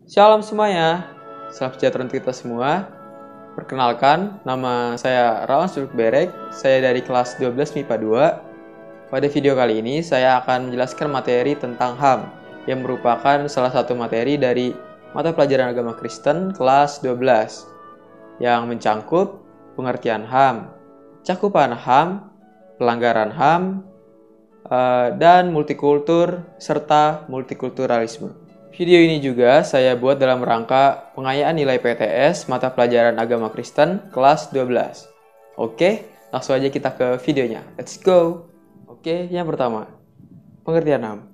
Shalom semuanya, salam sejahtera untuk kita semua. Perkenalkan, nama saya Rawan Suluk Berek, saya dari kelas 12 MIPA 2. Pada video kali ini, saya akan menjelaskan materi tentang HAM, yang merupakan salah satu materi dari mata pelajaran agama Kristen kelas 12, yang mencangkup pengertian HAM, cakupan HAM, pelanggaran HAM, dan multikultur serta multikulturalisme. Video ini juga saya buat dalam rangka pengayaan nilai PTS mata pelajaran agama Kristen kelas 12. Oke, langsung aja kita ke videonya. Let's go! Oke, yang pertama, pengertian HAM.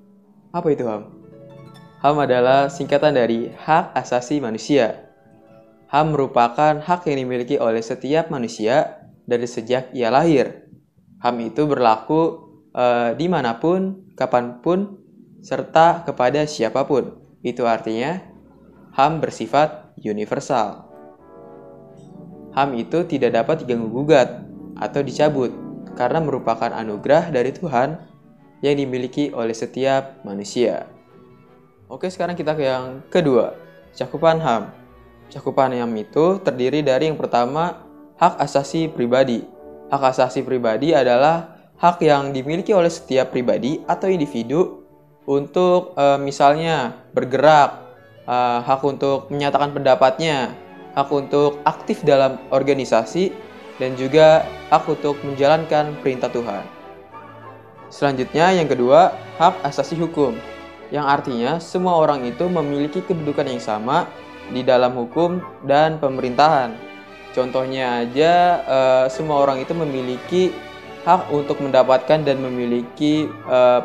Apa itu HAM? HAM adalah singkatan dari Hak Asasi Manusia. HAM merupakan hak yang dimiliki oleh setiap manusia dari sejak ia lahir. HAM itu berlaku dimanapun, kapanpun, serta kepada siapapun. Itu artinya HAM bersifat universal. HAM itu tidak dapat diganggu-gugat atau dicabut karena merupakan anugerah dari Tuhan yang dimiliki oleh setiap manusia. Oke, sekarang kita ke yang kedua, cakupan HAM. Cakupan HAM itu terdiri dari yang pertama, hak asasi pribadi. Hak asasi pribadi adalah hak yang dimiliki oleh setiap pribadi atau individu untuk misalnya bergerak, hak untuk menyatakan pendapatnya, hak untuk aktif dalam organisasi, dan juga hak untuk menjalankan perintah Tuhan. Selanjutnya yang kedua, hak asasi hukum, yang artinya semua orang itu memiliki kedudukan yang sama di dalam hukum dan pemerintahan. Contohnya aja, semua orang itu memiliki hak untuk mendapatkan dan memiliki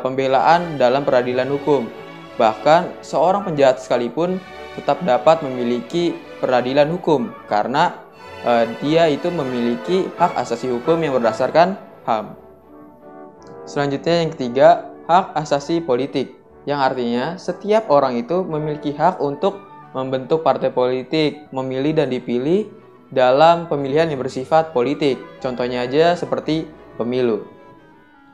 pembelaan dalam peradilan hukum. Bahkan seorang penjahat sekalipun tetap dapat memiliki peradilan hukum karena dia itu memiliki hak asasi hukum yang berdasarkan HAM. Selanjutnya yang ketiga, hak asasi politik, yang artinya setiap orang itu memiliki hak untuk membentuk partai politik, memilih dan dipilih dalam pemilihan yang bersifat politik. Contohnya aja seperti pemilu.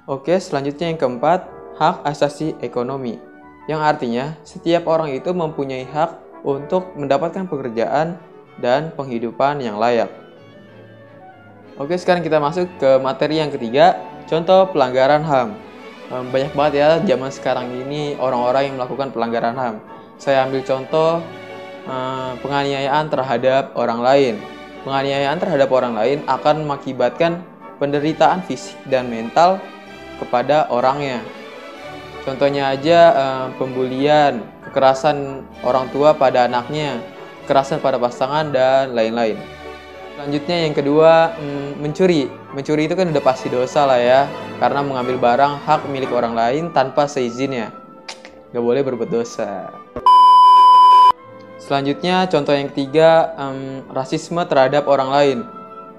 Oke, selanjutnya yang keempat, hak asasi ekonomi, yang artinya setiap orang itu mempunyai hak untuk mendapatkan pekerjaan dan penghidupan yang layak. Oke, sekarang kita masuk ke materi yang ketiga, contoh pelanggaran HAM. Banyak banget ya zaman sekarang ini orang-orang yang melakukan pelanggaran HAM. Saya ambil contoh penganiayaan terhadap orang lain. Penganiayaan terhadap orang lain akan mengakibatkan penderitaan fisik dan mental kepada orangnya. Contohnya aja pembulian, kekerasan orang tua pada anaknya, kekerasan pada pasangan, dan lain-lain. Selanjutnya yang kedua, mencuri. Mencuri itu kan udah pasti dosa lah ya, karena mengambil barang hak milik orang lain tanpa seizinnya. Gak boleh berbuat dosa. Selanjutnya contoh yang ketiga, rasisme terhadap orang lain.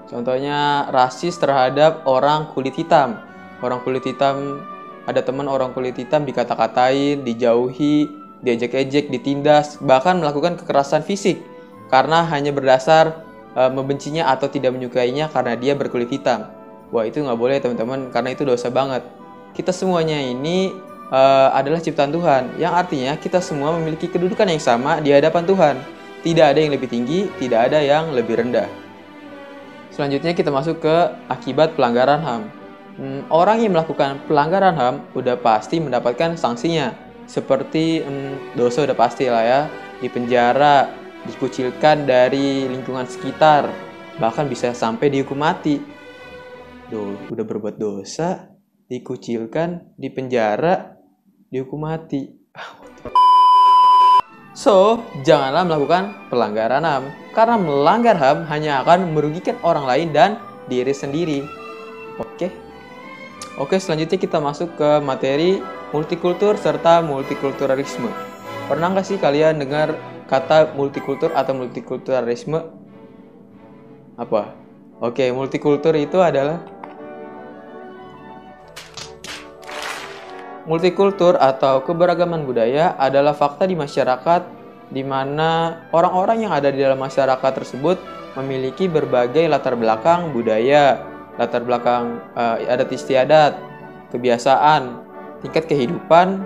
Contohnya rasis terhadap orang kulit hitam. Orang kulit hitam, ada teman orang kulit hitam dikata-katain, dijauhi, diejek-ejek, ditindas, bahkan melakukan kekerasan fisik karena hanya berdasar membencinya atau tidak menyukainya karena dia berkulit hitam. Wah, itu nggak boleh teman-teman, karena itu dosa banget. Kita semuanya ini adalah ciptaan Tuhan, yang artinya kita semua memiliki kedudukan yang sama di hadapan Tuhan. Tidak ada yang lebih tinggi, tidak ada yang lebih rendah. Selanjutnya kita masuk ke akibat pelanggaran HAM. Orang yang melakukan pelanggaran HAM udah pasti mendapatkan sanksinya. Seperti dosa udah pasti lah ya, dipenjara, dikucilkan dari lingkungan sekitar, bahkan bisa sampai dihukum mati. Udah berbuat dosa, dikucilkan, dipenjara, dihukum mati. So, janganlah melakukan pelanggaran HAM, karena melanggar HAM hanya akan merugikan orang lain dan diri sendiri. Oke, selanjutnya kita masuk ke materi multikultur serta multikulturalisme. Pernah nggak sih kalian dengar kata multikultur atau multikulturalisme? Apa? Oke, multikultur itu adalah multikultur atau keberagaman budaya adalah fakta di masyarakat di mana orang-orang yang ada di dalam masyarakat tersebut memiliki berbagai latar belakang budaya, latar belakang adat istiadat, kebiasaan, tingkat kehidupan,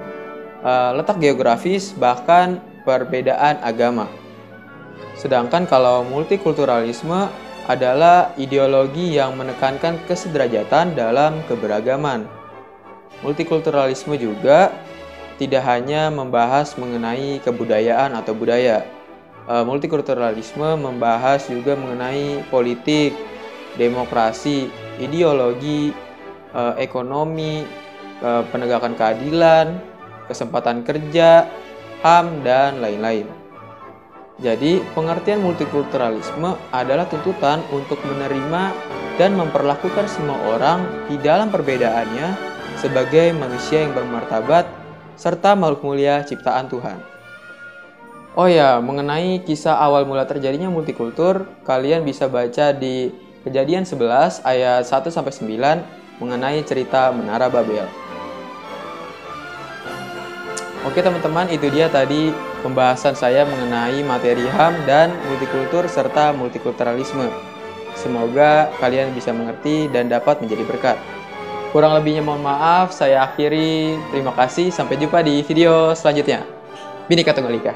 letak geografis, bahkan perbedaan agama. Sedangkan kalau multikulturalisme adalah ideologi yang menekankan kesederajatan dalam keberagaman. Multikulturalisme juga tidak hanya membahas mengenai kebudayaan atau budaya. Multikulturalisme membahas juga mengenai politik, demokrasi, ideologi, ekonomi, penegakan keadilan, kesempatan kerja, HAM, dan lain-lain. Jadi, pengertian multikulturalisme adalah tuntutan untuk menerima dan memperlakukan semua orang di dalam perbedaannya sebagai manusia yang bermartabat serta makhluk mulia ciptaan Tuhan. Oh ya, mengenai kisah awal mula terjadinya multikultur, kalian bisa baca di Kejadian 11 ayat 1-9 mengenai cerita Menara Babel. Oke teman-teman, itu dia tadi pembahasan saya mengenai materi HAM dan multikultur serta multikulturalisme. Semoga kalian bisa mengerti dan dapat menjadi berkat. Kurang lebihnya mohon maaf, saya akhiri. Terima kasih, sampai jumpa di video selanjutnya. Bhinneka Tunggal Ika.